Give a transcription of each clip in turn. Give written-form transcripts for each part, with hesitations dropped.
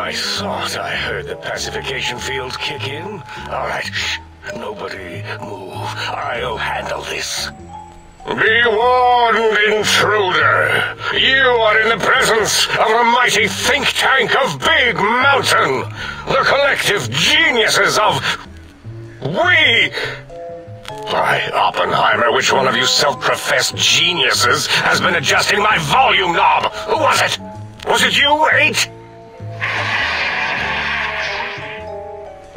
I thought I heard the pacification field kick in. All right, shh. Nobody move. I'll handle this. Be warned, intruder. You are in the presence of the mighty think tank of Big Mountain. The collective geniuses of... We... Why, Oppenheimer, which one of you self-professed geniuses has been adjusting my volume knob? Who was it? Was it you, 8?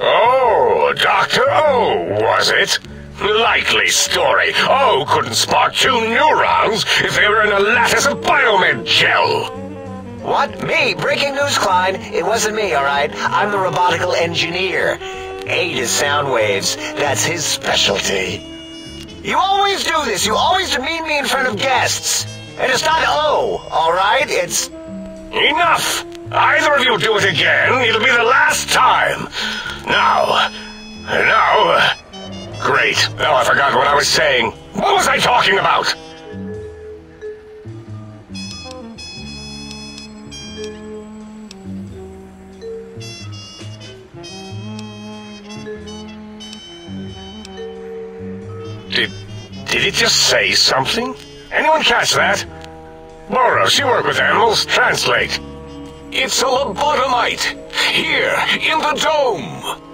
Oh, Dr. O, was it? Likely story. O couldn't spark 2 neurons if they were in a lattice of biomed gel. What? Me? Breaking news, Klein. It wasn't me, all right? I'm the robotical engineer. 8 is sound waves. That's his specialty. You always do this. You always demean me in front of guests. And it's not O, all right? It's... Enough! Either of you do it again, it'll be the last time. Now... Great. Now I forgot what I was saying. What was I talking about? Did it just say something? Anyone catch that? Boros, you work with animals. Translate. It's a lobotomite. Here, in the dome.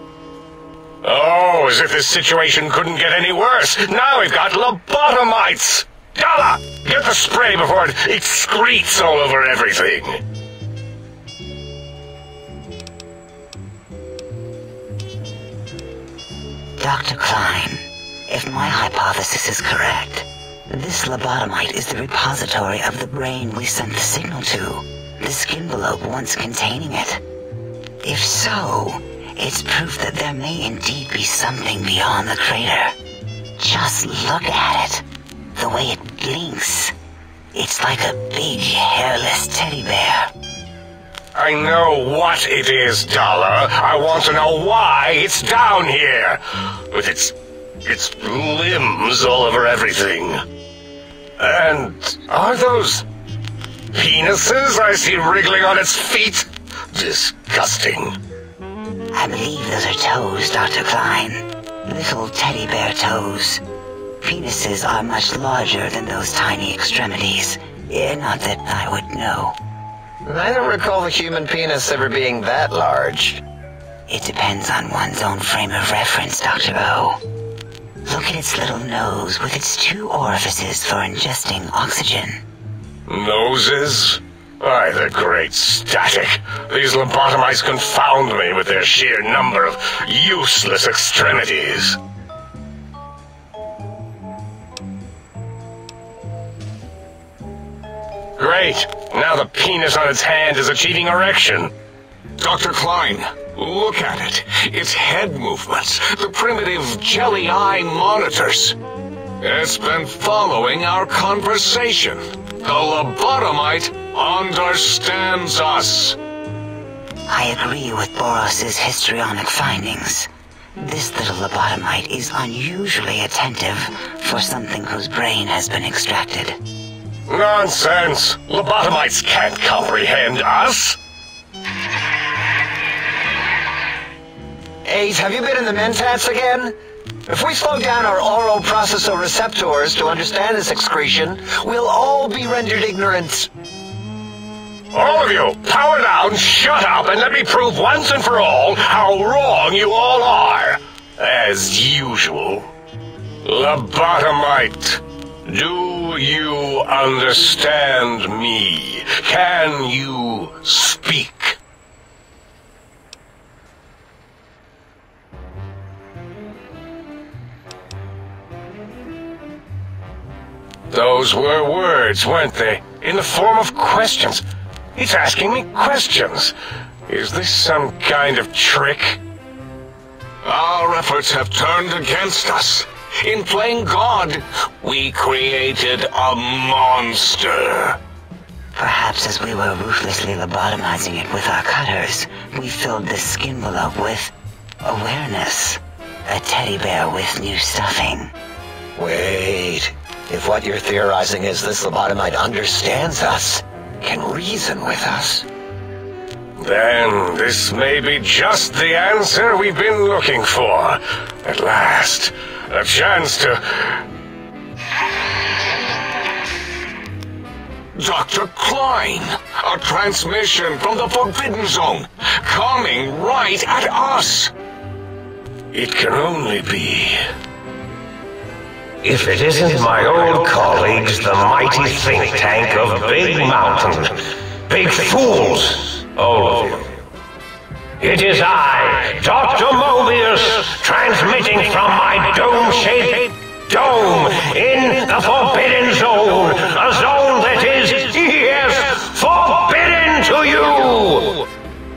Oh, as if this situation couldn't get any worse. Now we've got lobotomites. Gala, get the spray before it excretes all over everything. Dr. Klein, if my hypothesis is correct, this lobotomite is the repository of the brain we sent the signal to, the skin envelope once containing it. If so, it's proof that there may indeed be something beyond the crater. Just look at it. The way it blinks. It's like a big, hairless teddy bear. I know what it is, Dollar. I want to know why it's down here. With its limbs all over everything. And are those penises I see wriggling on its feet? Disgusting. I believe those are toes, Dr. Klein. Little teddy bear toes. Penises are much larger than those tiny extremities. Not that I would know. I don't recall the human penis ever being that large. It depends on one's own frame of reference, Dr. O. Look at its little nose with its 2 orifices for ingesting oxygen. Noses? Why, the great static. These lobotomites confound me with their sheer number of useless extremities. Great. Now the penis on its hand is achieving erection. Dr. Klein, look at it. Its head movements, the primitive jelly eye monitors. It's been following our conversation. The lobotomite understands us. I agree with Boros's histrionic findings. This little lobotomite is unusually attentive for something whose brain has been extracted. Nonsense! Lobotomites can't comprehend us! 8, have you been in the mentats again? If we slow down our oral processoreceptors to understand this excretion, we'll all be rendered ignorant. All of you, power down, shut up, and let me prove once and for all how wrong you all are. As usual. Lobotomite, do you understand me? Can you speak? Those were words, weren't they? In the form of questions. It's asking me questions. Is this some kind of trick? Our efforts have turned against us. In playing God, we created a monster. Perhaps as we were ruthlessly lobotomizing it with our cutters, we filled the skin envelope with awareness. A teddy bear with new stuffing. Wait. If what you're theorizing is this lobotomite understands us, can reason with us. Then this may be just the answer we've been looking for. At last, a chance to... Dr. Klein, a transmission from the Forbidden Zone, coming right at us. It can only be... If it isn't my old colleagues, the mighty think tank of Big Mountain. Big fools, all of you. It is I, Dr. Mobius, transmitting from my dome-shaped dome in the Forbidden Zone. A zone that is, yes, forbidden to you!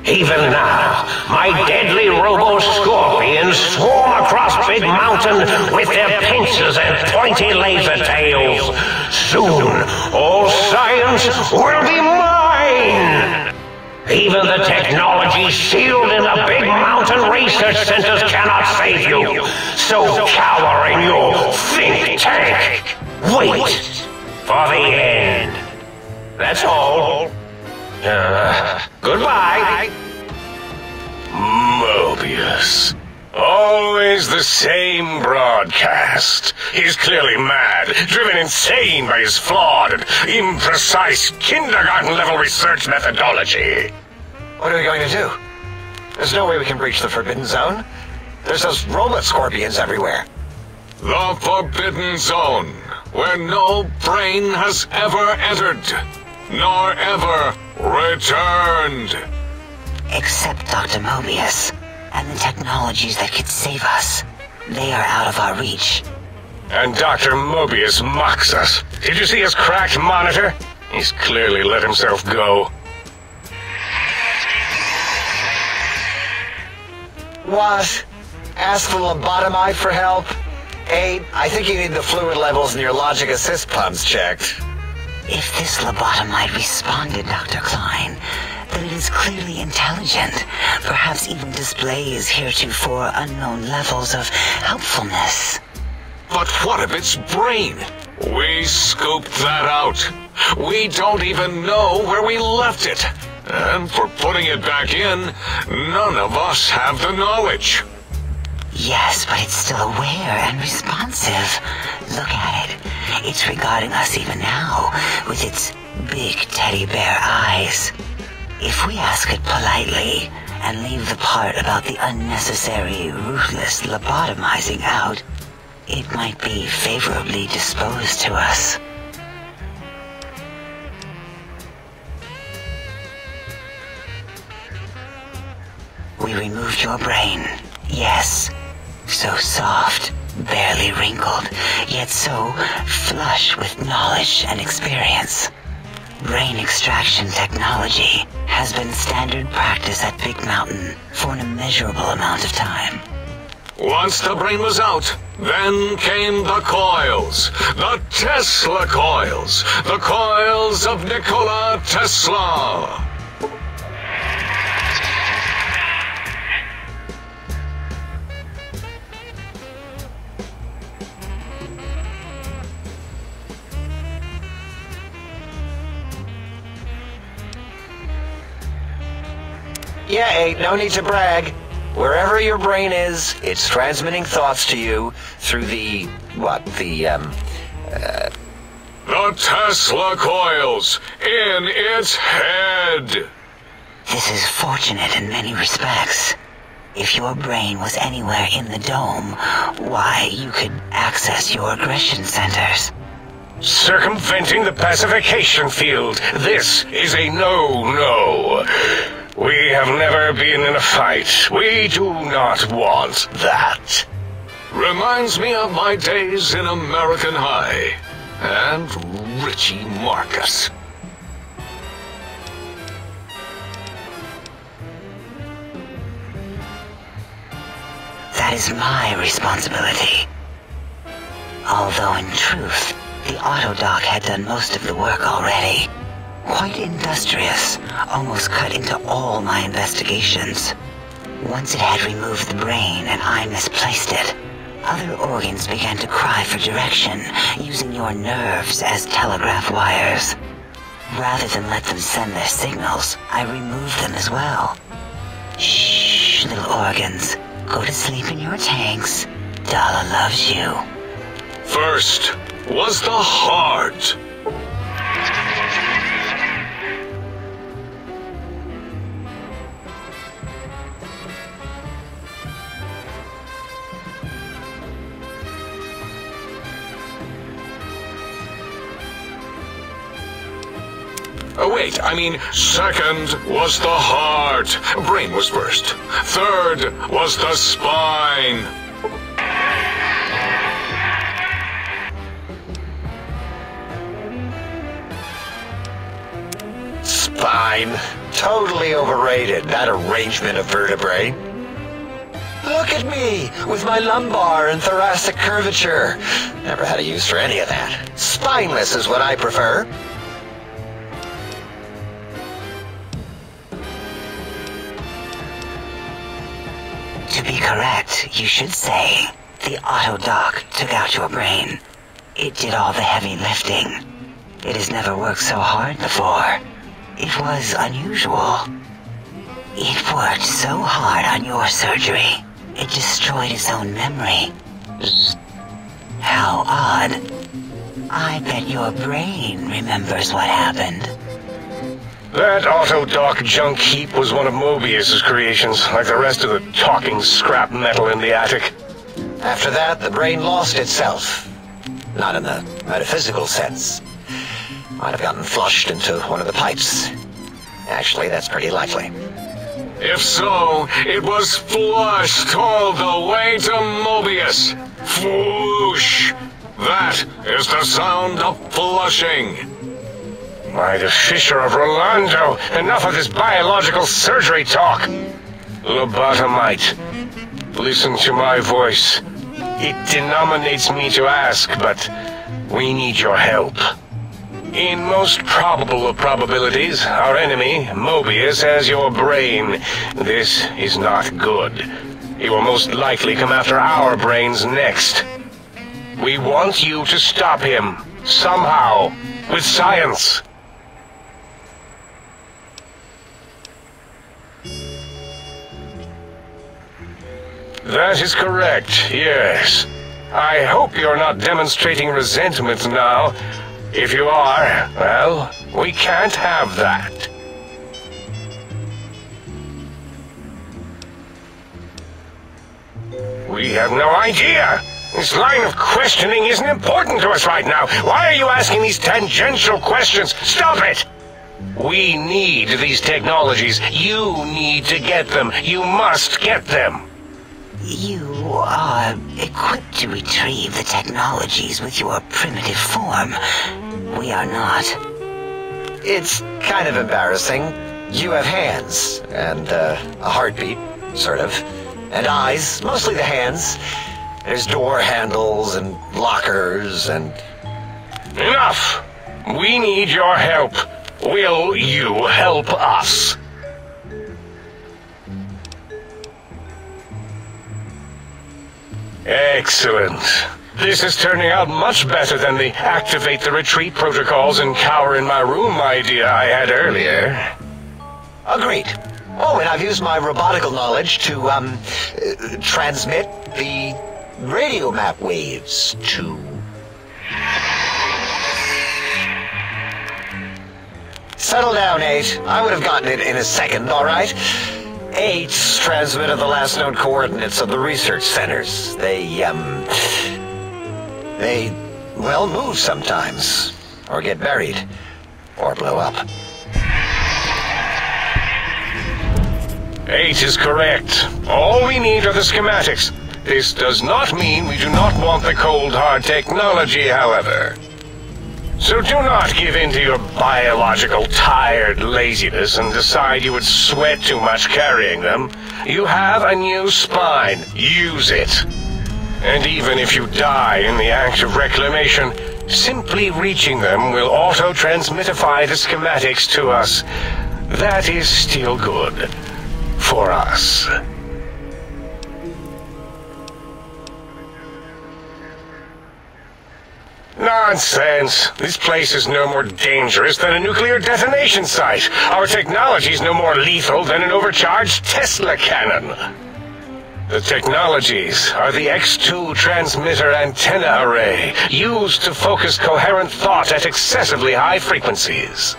Even now, my deadly robo-scorpions swarm across Big Mountain with their pincers and pointy laser tails. Soon, all science will be mine! Even the technology sealed in the Big Mountain research centers cannot save you. So cower in your think tank. Wait for the end. That's all. Goodbye. Mobius. Always the same broadcast. He's clearly mad, driven insane by his flawed and imprecise kindergarten-level research methodology. What are we going to do? There's no way we can breach the Forbidden Zone. There's those robot scorpions everywhere. The Forbidden Zone, where no brain has ever entered, nor ever returned. Except Dr. Mobius and the technologies that could save us. They are out of our reach. And Dr. Mobius mocks us. Did you see his cracked monitor? He's clearly let himself go. What? Ask the lobotomite for help? Hey, I think you need the fluid levels in your logic assist pumps checked. If this lobotomite responded, Dr. Klein, then it is clearly intelligent, perhaps even displays heretofore unknown levels of helpfulness. But what of its brain? We scooped that out. We don't even know where we left it. And for putting it back in, none of us have the knowledge. Yes, but it's still aware and responsive. Look at it. It's regarding us even now, with its big teddy bear eyes. If we ask it politely, and leave the part about the unnecessary, ruthless lobotomizing out, it might be favorably disposed to us. We removed your brain, yes. So soft, barely wrinkled, yet so flush with knowledge and experience. Brain extraction technology has been standard practice at Big Mountain for an immeasurable amount of time. Once the brain was out, then came the coils. The Tesla coils. The coils of Nikola Tesla. Yeah, ain't no need to brag. Wherever your brain is, it's transmitting thoughts to you through the Tesla coils in its head. This is fortunate in many respects. If your brain was anywhere in the dome, why, you could access your aggression centers. Circumventing the pacification field. This is a no-no. We have never been in a fight. We do not want that. Reminds me of my days in American High. And Richie Marcus. That is my responsibility. Although in truth, the Autodoc had done most of the work already. Quite industrious, almost cut into all my investigations. Once it had removed the brain and I misplaced it, other organs began to cry for direction, using your nerves as telegraph wires. Rather than let them send their signals, I removed them as well. Shh, little organs. Go to sleep in your tanks. Dala loves you. First was the heart. Oh, wait, I mean, second was the heart. Brain was first. Third was the spine. Spine. Totally overrated, that arrangement of vertebrae. Look at me, with my lumbar and thoracic curvature. Never had a use for any of that. Spineless is what I prefer. To be correct, you should say, the auto-dock took out your brain. It did all the heavy lifting. It has never worked so hard before. It was unusual. It worked so hard on your surgery, it destroyed its own memory. How odd. I bet your brain remembers what happened. That auto-dock junk heap was one of Mobius's creations, like the rest of the talking scrap metal in the attic. After that, the brain lost itself. Not in the metaphysical sense. Might have gotten flushed into one of the pipes. Actually, that's pretty likely. If so, it was flushed all the way to Mobius. Floosh! That is the sound of flushing. By the Fisher of Rolando, enough of this biological surgery talk. Lobotomite, listen to my voice. It denominates me to ask, but we need your help. In most probable of probabilities, our enemy, Mobius, has your brain. This is not good. He will most likely come after our brains next. We want you to stop him, somehow, with science. That is correct, yes. I hope you're not demonstrating resentment now. If you are, well, we can't have that. We have no idea. This line of questioning isn't important to us right now. Why are you asking these tangential questions? Stop it! We need these technologies. You need to get them. You must get them. You are equipped to retrieve the technologies with your primitive form. We are not. It's kind of embarrassing. You have hands, and a heartbeat, sort of, and eyes, mostly the hands. There's door handles and lockers and... Enough! We need your help. Will you help us? Excellent. This is turning out much better than the activate the retreat protocols and cower in my room idea I had earlier. Agreed. Oh, and I've used my robotical knowledge to, transmit the radio map waves to... Settle down, 8. I would have gotten it in a second, all right? 8's transmitted the last known coordinates of the research centers. They, well, move sometimes. Or get buried. Or blow up. 8 is correct. All we need are the schematics. This does not mean we do not want the cold hard technology, however. So do not give in to your biological tired laziness and decide you would sweat too much carrying them. You have a new spine. Use it. And even if you die in the act of reclamation, simply reaching them will auto-transmitify the schematics to us. That is still good. For us. Nonsense. This place is no more dangerous than a nuclear detonation site. Our technology is no more lethal than an overcharged Tesla cannon. The technologies are the X2 transmitter antenna array, used to focus coherent thought at excessively high frequencies.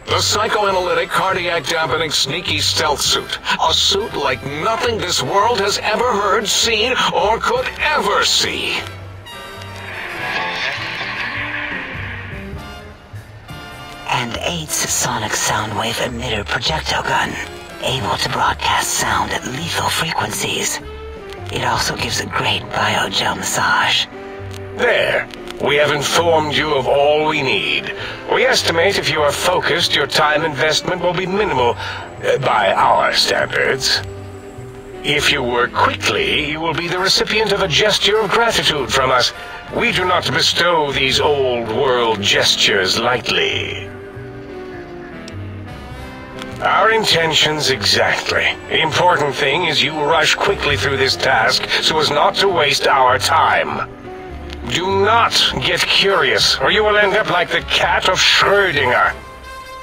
The psychoanalytic, cardiac-dampening, sneaky stealth suit. A suit like nothing this world has ever heard, seen, or could ever see. And 8's sonic soundwave emitter projectile gun, able to broadcast sound at lethal frequencies. It also gives a great biogel massage. There. We have informed you of all we need. We estimate if you are focused, your time investment will be minimal by our standards. If you work quickly, you will be the recipient of a gesture of gratitude from us. We do not bestow these old-world gestures lightly. Our intentions exactly. The important thing is you rush quickly through this task so as not to waste our time. Do not get curious, or you will end up like the cat of Schrödinger.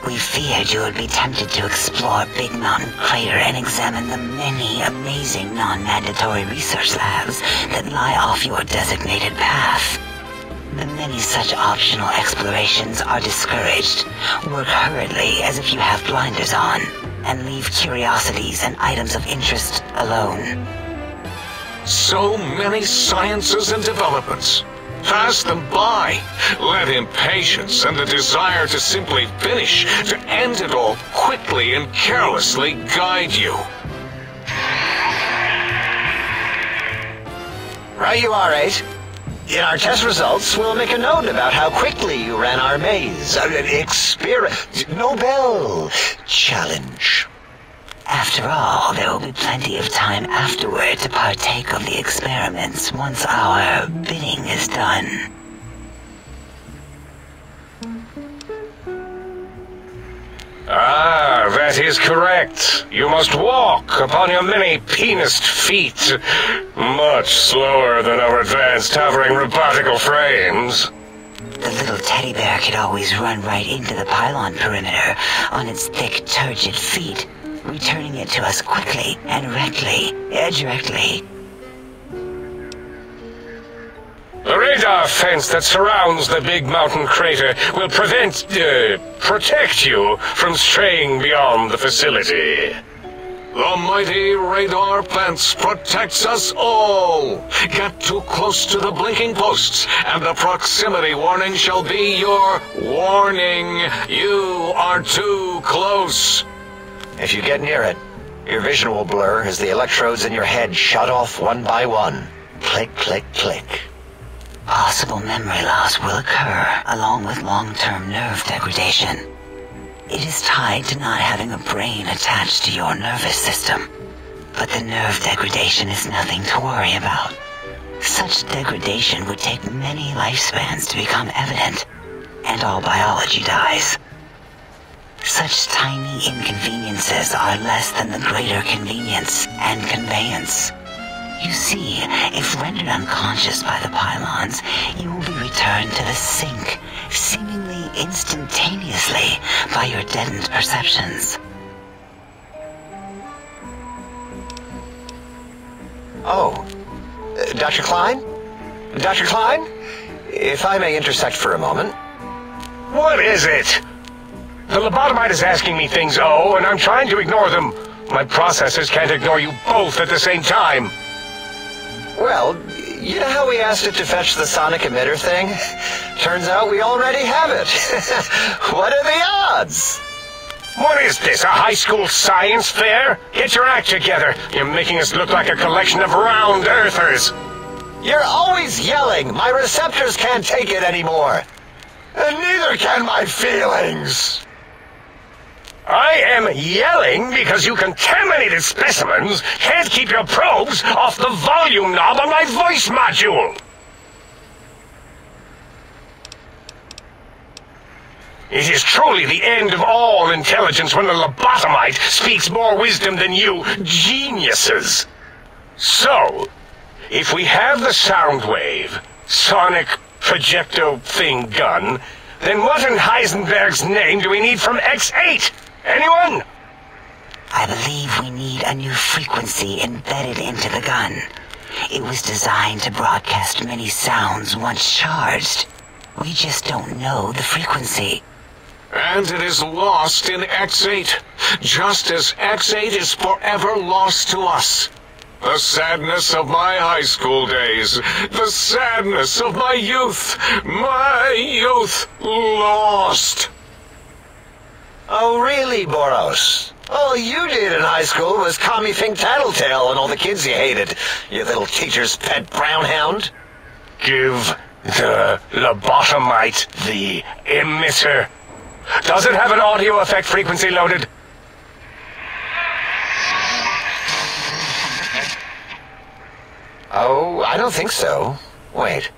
We feared you would be tempted to explore Big Mountain Crater and examine the many amazing non-mandatory research labs that lie off your designated path. The many such optional explorations are discouraged. Work hurriedly as if you have blinders on, and leave curiosities and items of interest alone. So many sciences and developments. Pass them by. Let impatience and the desire to simply finish, to end it all quickly and carelessly guide you. Right you are, 8. In our test results, we'll make a note about how quickly you ran our maze. Nobel challenge. After all, there will be plenty of time afterward to partake of the experiments once our bidding is done. Ah, that is correct. You must walk upon your many penised feet, much slower than our advanced hovering robotical frames. The little teddy bear could always run right into the pylon perimeter on its thick, turgid feet, returning it to us quickly and directly. The radar fence that surrounds the Big Mountain Crater will protect you from straying beyond the facility. The mighty radar fence protects us all. Get too close to the blinking posts, and the proximity warning shall be your warning. You are too close. If you get near it, your vision will blur as the electrodes in your head shut off one by one. Click, click, click. Possible memory loss will occur, along with long-term nerve degradation. It is tied to not having a brain attached to your nervous system. But the nerve degradation is nothing to worry about. Such degradation would take many lifespans to become evident, and all biology dies. Such tiny inconveniences are less than the greater convenience and conveyance. You see, if rendered unconscious by the pylons, you will be returned to the sink, seemingly instantaneously by your deadened perceptions. Oh, Dr. Klein? Dr. Klein? If I may intersect for a moment. What is it? The lobotomite is asking me things, and I'm trying to ignore them. My processors can't ignore you both at the same time. Well, you know how we asked it to fetch the sonic emitter thing? Turns out we already have it. What are the odds? What is this, a high school science fair? Get your act together. You're making us look like a collection of round earthers. You're always yelling. My receptors can't take it anymore. And neither can my feelings. I am yelling because you contaminated specimens can't keep your probes off the volume knob on my voice module. It is truly the end of all intelligence when the lobotomite speaks more wisdom than you geniuses. So, if we have the sound wave, sonic projecto thing gun, then what in Heisenberg's name do we need from X8? Anyone? I believe we need a new frequency embedded into the gun. It was designed to broadcast many sounds once charged. We just don't know the frequency. And it is lost in X8, just as X8 is forever lost to us. The sadness of my high school days, the sadness of my youth lost. Oh, really, Boros? All you did in high school was call me Fink Tattletale and all the kids you hated, you little teacher's pet brown hound. Give the lobotomite the emitter. Does it have an audio effect frequency loaded? Oh, I don't think so. Wait.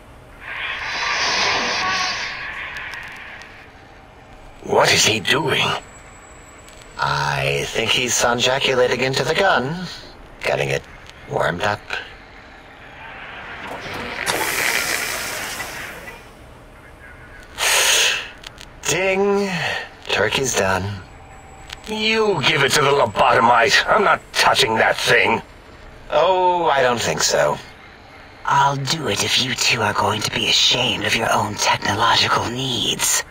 What is he doing? I think he's sonjaculating into the gun, getting it warmed up. Ding. Turkey's done. You give it to the lobotomite. I'm not touching that thing. Oh, I don't think so. I'll do it if you two are going to be ashamed of your own technological needs.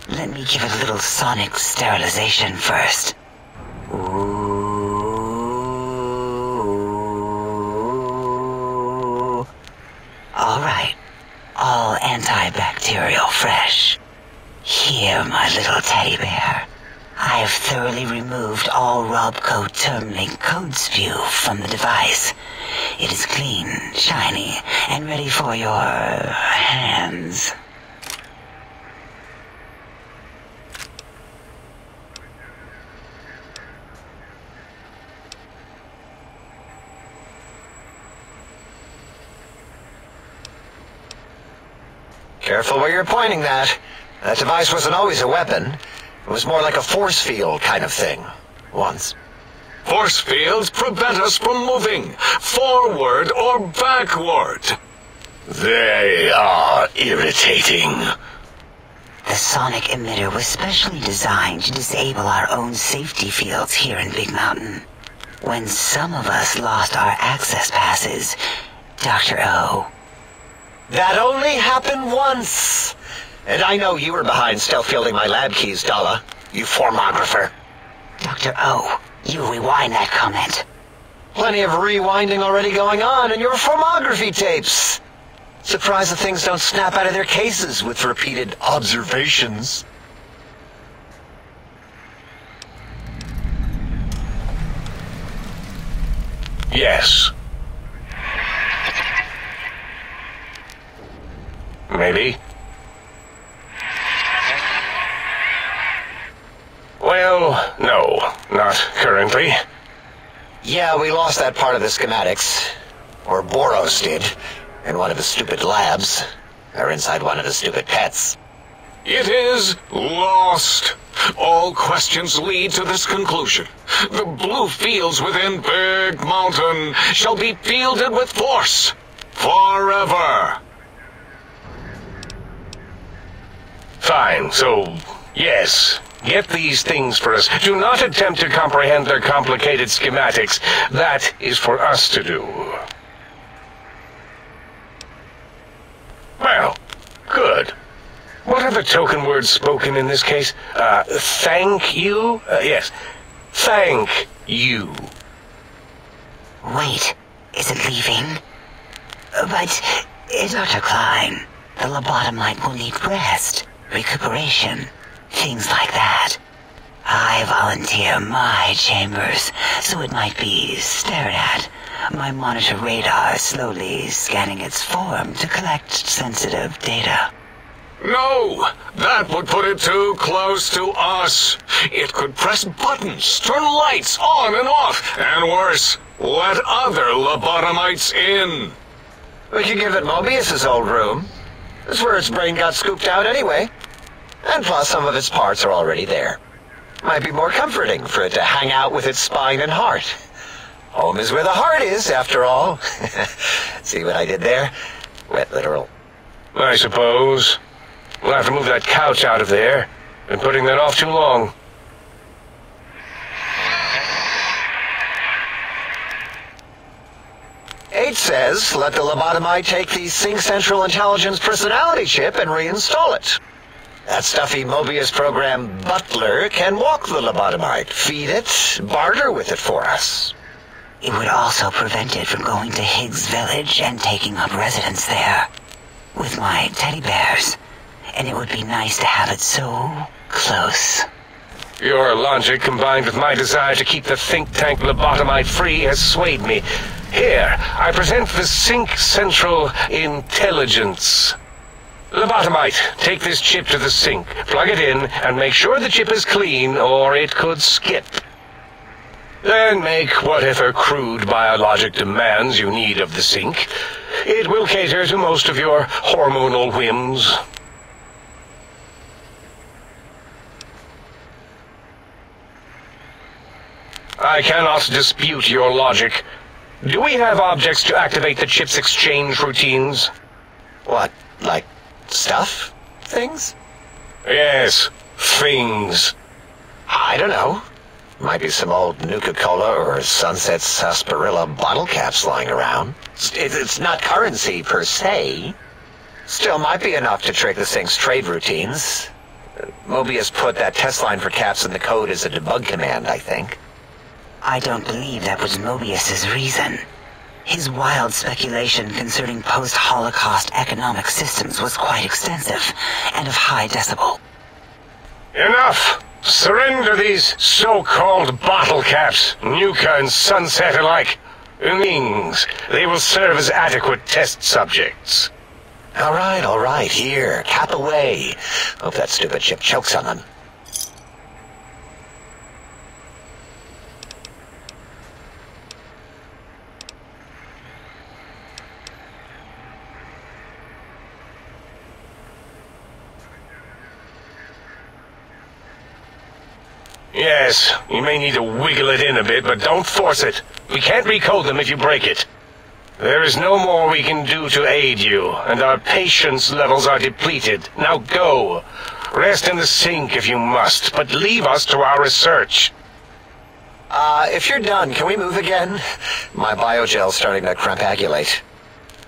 Let me give it a little sonic sterilization first. Ooh. All right. All antibacterial fresh. Here, my little teddy bear. I have thoroughly removed all Robco Termlink code spew from the device. It is clean, shiny, and ready for your hands. Careful where you're pointing that. That device wasn't always a weapon. It was more like a force field kind of thing. Once. Force fields prevent us from moving, forward or backward. They are irritating. The sonic emitter was specially designed to disable our own safety fields here in Big Mountain. When some of us lost our access passes, Dr. O. That only happened once. And I know you were behind stealth fielding my lab keys, Dalla. You formographer. Dr. O, you rewind that comment. Plenty of rewinding already going on in your formography tapes. Surprised that things don't snap out of their cases with repeated observations. Yes. Maybe. Well, no, not currently. Yeah, we lost that part of the schematics. Or Boros did. In one of his stupid labs. Or inside one of his stupid pets. It is lost. All questions lead to this conclusion. The blue fields within Big Mountain shall be fielded with force. Forever. Fine, so, yes. Get these things for us. Do not attempt to comprehend their complicated schematics. That is for us to do. Well, good. What are the token words spoken in this case? Thank you? Yes. Thank you. Wait, is it leaving? But, Dr. Klein, the lobotomite will need rest, recuperation, things like that. I volunteer my chambers, so it might be stared at. My monitor radar slowly scanning its form to collect sensitive data. No, that would put it too close to us. It could press buttons, turn lights on and off, and worse, let other lobotomites in. We could give it Mobius's old room. That's where its brain got scooped out anyway. And plus, some of its parts are already there. Might be more comforting for it to hang out with its spine and heart. Home is where the heart is, after all. See what I did there? Wet literal. I suppose. We'll have to move that couch out of there. Been putting that off too long. Eight says, let the lobotomite take the Sync Central Intelligence personality chip and reinstall it. That stuffy Mobius program butler can walk the lobotomite, feed it, barter with it for us. It would also prevent it from going to Higgs Village and taking up residence there with my teddy bears. And it would be nice to have it so close. Your logic, combined with my desire to keep the think tank lobotomite free, has swayed me. Here, I present the Sync Central Intelligence. Lobotomite, take this chip to the sink, plug it in, and make sure the chip is clean, or it could skip. Then make whatever crude biologic demands you need of the sink. It will cater to most of your hormonal whims. I cannot dispute your logic. Do we have objects to activate the chip's exchange routines? What, like stuff? Things? Yes, things. I don't know. Might be some old Nuka-Cola or Sunset Sarsaparilla bottle caps lying around. It's not currency per se. Still might be enough to trick the Sync's trade routines. Mobius put that test line for caps in the code as a debug command, I think. I don't believe that was Mobius's reason. His wild speculation concerning post-Holocaust economic systems was quite extensive and of high decibel. Enough! Surrender these so-called bottle caps, Nuka and Sunset alike. Things. They will serve as adequate test subjects. All right, here, cap away. Hope that stupid chip chokes on them. Yes, you may need to wiggle it in a bit, but don't force it. We can't recode them if you break it. There is no more we can do to aid you, and our patience levels are depleted. Now go. Rest in the sink if you must, but leave us to our research. If you're done, can we move again? My biogel's starting to crampagulate.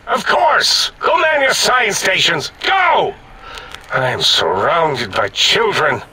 Of course! Go man your science stations! Go! I am surrounded by children.